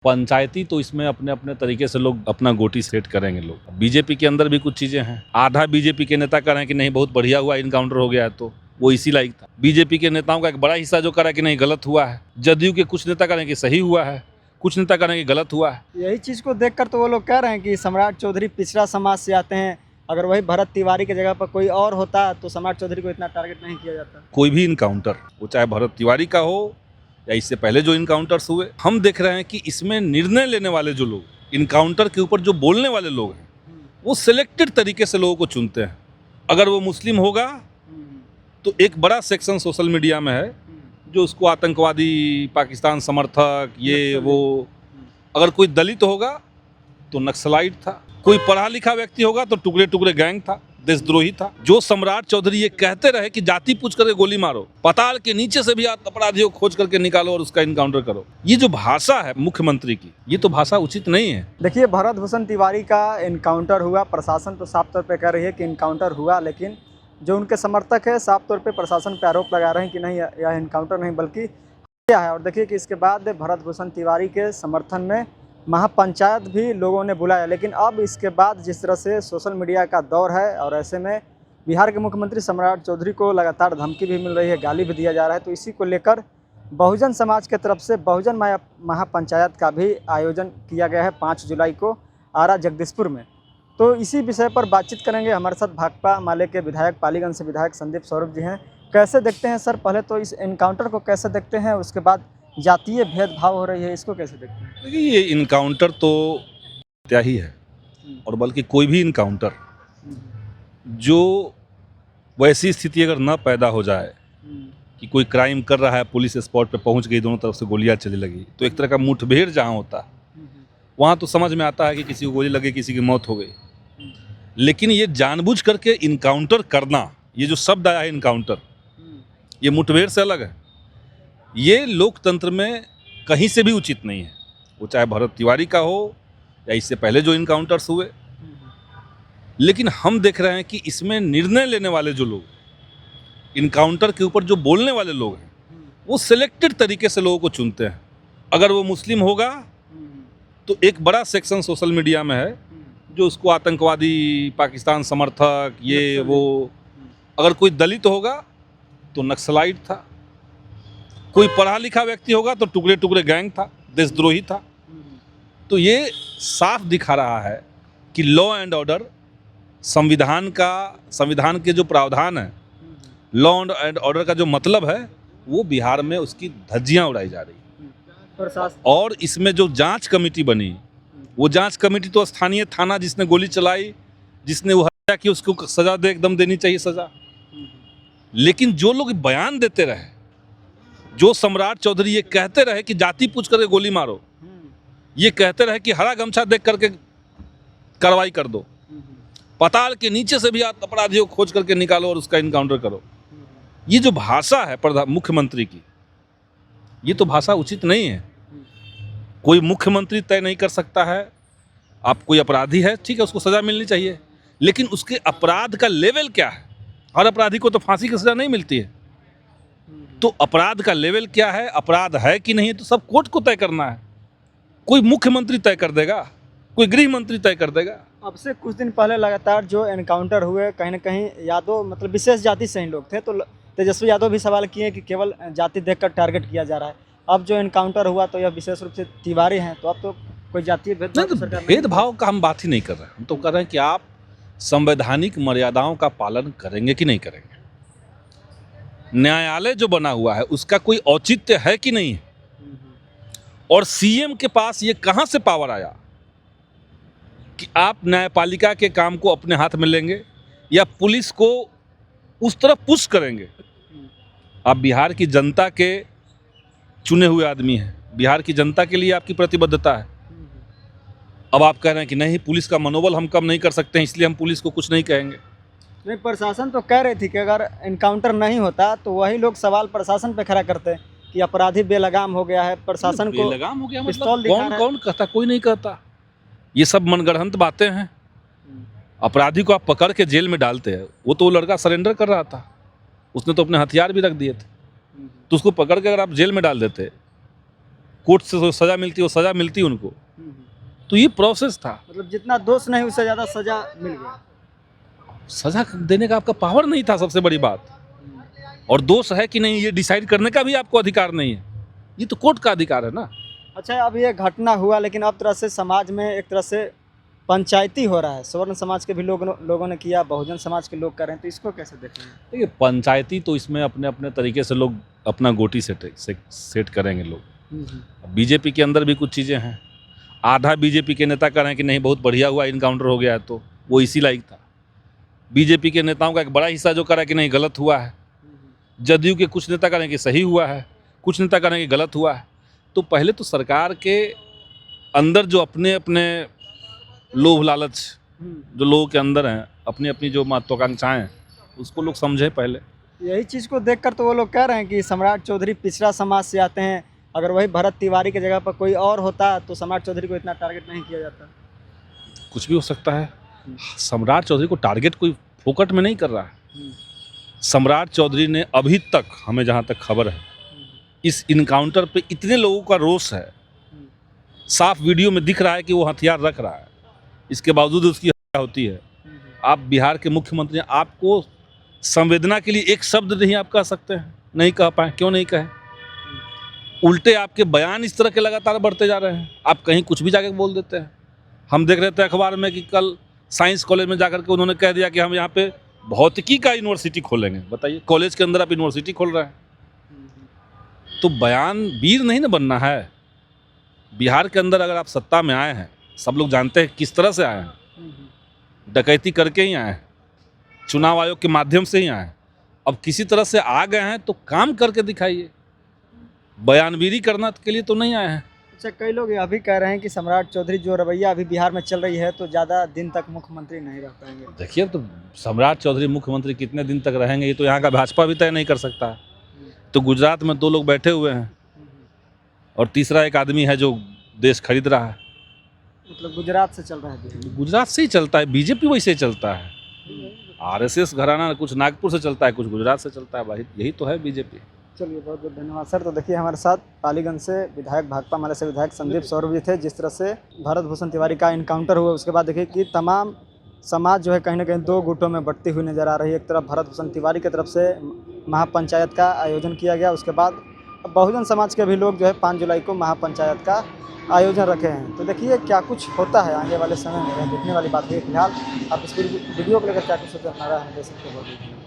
पंचायती तो इसमें अपने अपने तरीके से लोग अपना गोटी सेट करेंगे। लोग बीजेपी के अंदर भी कुछ चीजें हैं। आधा बीजेपी के नेता कह रहे हैं कि नहीं बहुत बढ़िया हुआ, इनकाउंटर हो गया है, तो वो इसी लायक था। बीजेपी के नेताओं का एक बड़ा हिस्सा जो कह रहा है कि नहीं गलत हुआ है। जदयू के कुछ नेता कह रहे हैं कि सही हुआ है, कुछ नेता कह रहे हैं कि गलत हुआ है। यही चीज़ को देखकर तो वो लोग कह रहे हैं कि सम्राट चौधरी पिछड़ा समाज से आते हैं। अगर वही भरत तिवारी की जगह पर कोई और होता तो सम्राट चौधरी को इतना टारगेट नहीं किया जाता। कोई भी इनकाउंटर, वो चाहे भरत तिवारी का हो या इससे पहले जो इनकाउंटर्स हुए, हम देख रहे हैं कि इसमें निर्णय लेने वाले जो लोग, इनकाउंटर के ऊपर जो बोलने वाले लोग हैं, वो सिलेक्टेड तरीके से लोगों को चुनते हैं। अगर वो मुस्लिम होगा तो एक बड़ा सेक्शन सोशल मीडिया में है जो उसको आतंकवादी, पाकिस्तान समर्थक, ये वो। अगर कोई दलित होगा तो नक्सलाइट था, कोई पढ़ा लिखा व्यक्ति होगा तो टुकड़े टुकड़े गैंग था, देशद्रोही था। जो सम्राट चौधरी ये कहते रहे कि जाति पूछ करके गोली मारो, पाताल के नीचे से भी अपराधियों को खोज करके निकालो और उसका इनकाउंटर करो, ये जो भाषा है मुख्यमंत्री की, ये तो भाषा उचित नहीं है। देखिए, भरत भूषण तिवारी का इनकाउंटर हुआ, प्रशासन तो साफ तौर पे कह रही है कि इनकाउंटर हुआ, लेकिन जो उनके समर्थक है साफ तौर पे प्रशासन पे आरोप लगा रहे हैं कि नहीं, यह इनकाउंटर नहीं बल्कि हत्या है। और देखिए कि इसके बाद भरत भूषण तिवारी के समर्थन में महापंचायत भी लोगों ने बुलाया। लेकिन अब इसके बाद जिस तरह से सोशल मीडिया का दौर है और ऐसे में बिहार के मुख्यमंत्री सम्राट चौधरी को लगातार धमकी भी मिल रही है, गाली भी दिया जा रहा है, तो इसी को लेकर बहुजन समाज के तरफ से बहुजन महापंचायत का भी आयोजन किया गया है 5 जुलाई को आरा जगदीशपुर में। तो इसी विषय पर बातचीत करेंगे। हमारे साथ भाकपा माले के विधायक, पालीगंज से विधायक संदीप सौरभ जी हैं। कैसे देखते हैं सर, पहले तो इस इनकाउंटर को कैसे देखते हैं, उसके बाद जातीय भेदभाव हो रही है, इसको कैसे देखते हैं? देखिए, ये इनकाउंटर तो क्या ही है, और बल्कि कोई भी इनकाउंटर जो वैसी स्थिति अगर न पैदा हो जाए कि कोई क्राइम कर रहा है, पुलिस स्पॉट पे पहुंच गई, दोनों तरफ से गोलियां चलने लगी, तो एक तरह का मुठभेड़ जहां होता है वहां तो समझ में आता है कि किसी को गोली लगी, किसी की मौत हो गई। लेकिन ये जानबूझ करके इनकाउंटर करना, ये जो शब्द आया है इनकाउंटर, ये मुठभेड़ से अलग है। ये लोकतंत्र में कहीं से भी उचित नहीं है। वो चाहे भरत तिवारी का हो या इससे पहले जो इनकाउंटर्स हुए। लेकिन हम देख रहे हैं कि इसमें निर्णय लेने वाले जो लोग, इनकाउंटर के ऊपर जो बोलने वाले लोग हैं, वो सिलेक्टेड तरीके से लोगों को चुनते हैं। अगर वो मुस्लिम होगा तो एक बड़ा सेक्शन सोशल मीडिया में है जो उसको आतंकवादी, पाकिस्तान समर्थक, ये वो। अगर कोई दलित होगा तो नक्सलाइट था, कोई पढ़ा लिखा व्यक्ति होगा तो टुकड़े टुकड़े गैंग था, देशद्रोही था। तो ये साफ दिखा रहा है कि लॉ एंड ऑर्डर, संविधान के जो प्रावधान है, लॉ एंड ऑर्डर का जो मतलब है, वो बिहार में उसकी धज्जियां उड़ाई जा रही है। और इसमें जो जांच कमेटी बनी, वो जांच कमेटी तो स्थानीय थाना जिसने गोली चलाई, जिसने वो हत्या की, उसको सजा दे, एकदम देनी चाहिए सजा। लेकिन जो लोग बयान देते रहे, जो सम्राट चौधरी ये कहते रहे कि जाति पूछ करके गोली मारो, ये कहते रहे कि हरा गमछा देख करके कार्रवाई कर दो, पाताल के नीचे से भी अपराधियों को खोज करके निकालो और उसका इनकाउंटर करो, ये जो भाषा है मुख्यमंत्री की, ये तो भाषा उचित नहीं है। कोई मुख्यमंत्री तय नहीं कर सकता है। आप कोई अपराधी है, ठीक है, उसको सजा मिलनी चाहिए, लेकिन उसके अपराध का लेवल क्या है? हर अपराधी को तो फांसी की सजा नहीं मिलती है। तो अपराध का लेवल क्या है, अपराध है कि नहीं, तो सब कोर्ट को तय करना है। कोई मुख्यमंत्री तय कर देगा, कोई गृह मंत्री तय कर देगा? अब से कुछ दिन पहले लगातार जो एनकाउंटर हुए, कहीं ना कहीं यादव मतलब विशेष जाति से ही लोग थे, तो तेजस्वी यादव भी सवाल किए कि केवल जाति देखकर टारगेट किया जा रहा है। अब जो एनकाउंटर हुआ तो यह विशेष रूप से तिवारी हैं, तो अब तो कोई जातीय भेदभाव का हम बात ही नहीं कर रहे हैं। हम तो कर रहे हैं कि आप संवैधानिक मर्यादाओं का पालन करेंगे कि नहीं करेंगे। न्यायालय जो बना हुआ है उसका कोई औचित्य है कि नहीं है। और सीएम के पास ये कहां से पावर आया कि आप न्यायपालिका के काम को अपने हाथ में लेंगे या पुलिस को उस तरफ पुश करेंगे? आप बिहार की जनता के चुने हुए आदमी हैं, बिहार की जनता के लिए आपकी प्रतिबद्धता है। अब आप कह रहे हैं कि नहीं, पुलिस का मनोबल हम कम नहीं कर सकते हैं, इसलिए हम पुलिस को कुछ नहीं कहेंगे। नहीं, प्रशासन तो कह रही थी कि अगर इनकाउंटर नहीं होता तो वही लोग सवाल प्रशासन पे खड़ा करते हैं कि अपराधी बेलगाम हो गया है, प्रशासन को बेलगाम हो गया मतलब कौन कहता? कोई नहीं कहता। ये सब मनगढ़ंत बातें हैं। अपराधी को आप पकड़ के जेल में डालते हैं, वो तो वो लड़का सरेंडर कर रहा था, उसने तो अपने हथियार भी रख दिए थे, तो उसको पकड़ के अगर आप जेल में डाल देते कोर्ट से सज़ा मिलती है वो सज़ा मिलती उनको। तो ये प्रोसेस था। मतलब जितना दोष नहीं उससे ज़्यादा सजा मिल गया। सज़ा देने का आपका पावर नहीं था, सबसे बड़ी बात। और दोष है कि नहीं ये डिसाइड करने का भी आपको अधिकार नहीं है, ये तो कोर्ट का अधिकार है ना। अच्छा, अब ये घटना हुआ लेकिन अब तरह से समाज में एक तरह से पंचायती हो रहा है। स्वर्ण समाज के भी लोगों ने किया, बहुजन समाज के लोग कर रहे हैं, तो इसको कैसे देखेंगे? देखिए पंचायती तो इसमें अपने अपने तरीके से लोग अपना गोटी सेट करेंगे लोग। बीजेपी के अंदर भी कुछ चीज़ें हैं। आधा बीजेपी के नेता कह रहे हैं कि नहीं बहुत बढ़िया हुआ इनकाउंटर हो गया है, तो वो इसी लायक था। बीजेपी के नेताओं का एक बड़ा हिस्सा जो कह रहा है कि नहीं गलत हुआ है। जदयू के कुछ नेता कह रहे हैं कि सही हुआ है, कुछ नेता कह रहे हैं कि गलत हुआ है। तो पहले तो सरकार के अंदर जो अपने अपने लोभ लालच जो लोगों के अंदर हैं, अपनी अपनी जो महत्वाकांक्षाएं हैं, उसको लोग समझे पहले। यही चीज़ को देखकर तो वो लोग कह रहे हैं कि सम्राट चौधरी पिछड़ा समाज से आते हैं, अगर वही भरत तिवारी की जगह पर कोई और होता तो सम्राट चौधरी को इतना टारगेट नहीं किया जाता। कुछ भी हो सकता है। सम्राट चौधरी को टारगेट कोई फोकट में नहीं कर रहा है। सम्राट चौधरी ने अभी तक, हमें जहाँ तक खबर है, इस इनकाउंटर पे इतने लोगों का रोष है, साफ वीडियो में दिख रहा है कि वो हथियार रख रहा है, इसके बावजूद उसकी हत्या होती है। आप बिहार के मुख्यमंत्री हैं, आपको संवेदना के लिए एक शब्द नहीं आप कह सकते हैं, नहीं कह पाए, क्यों नहीं कहे? उल्टे आपके बयान इस तरह के लगातार बढ़ते जा रहे हैं, आप कहीं कुछ भी जाकर बोल देते हैं। हम देख रहे थे अखबार में कि कल साइंस कॉलेज में जाकर के उन्होंने कह दिया कि हम यहाँ पे भौतिकी का यूनिवर्सिटी खोलेंगे। बताइए, कॉलेज के अंदर आप यूनिवर्सिटी खोल रहे हैं। तो बयान वीर नहीं ना बनना है। बिहार के अंदर अगर आप सत्ता में आए हैं, सब लोग जानते हैं किस तरह से आए हैं, डकैती करके ही आए हैं, चुनाव आयोग के माध्यम से ही आए हैं। अब किसी तरह से आ गए हैं तो काम करके दिखाइए, बयानवीरी करना के लिए तो नहीं आए हैं। अच्छा, कई लोग अभी कह रहे हैं कि सम्राट चौधरी जो रवैया अभी बिहार में चल रही है तो ज़्यादा दिन तक मुख्यमंत्री नहीं रह पाएंगे। देखिए, तो सम्राट चौधरी मुख्यमंत्री कितने दिन तक रहेंगे ये तो यहाँ का भाजपा भी तय नहीं कर सकता। तो गुजरात में 2 लोग बैठे हुए हैं और तीसरा एक आदमी है जो देश खरीद रहा है। मतलब गुजरात से चल रहा है? गुजरात से ही चलता है, बीजेपी वैसे ही चलता है। आरएसएस घराना कुछ नागपुर से चलता है, कुछ गुजरात से चलता है, भाई यही तो है बीजेपी। चलिए, बहुत बहुत धन्यवाद सर। तो देखिए, हमारे साथ पालीगंज से विधायक, भाकपा माले से विधायक संदीप सौरभ जी थे। जिस तरह से भरत भूषण तिवारी का इनकाउंटर हुआ, उसके बाद देखिए कि तमाम समाज जो है कहीं ना कहीं 2 गुटों में बढ़ती हुई नज़र आ रही है। एक तरफ भरत भूषण तिवारी की तरफ से महापंचायत का आयोजन किया गया, उसके बाद बहुजन समाज के भी लोग जो है 5 जुलाई को महापंचायत का आयोजन रखे हैं। तो देखिए क्या कुछ होता है आगे वाले समय में, देखने वाली बात है। फिलहाल आप इस वीडियो को लेकर क्या कुछ सोचते हैं, हमारा हम दे सकते हैं।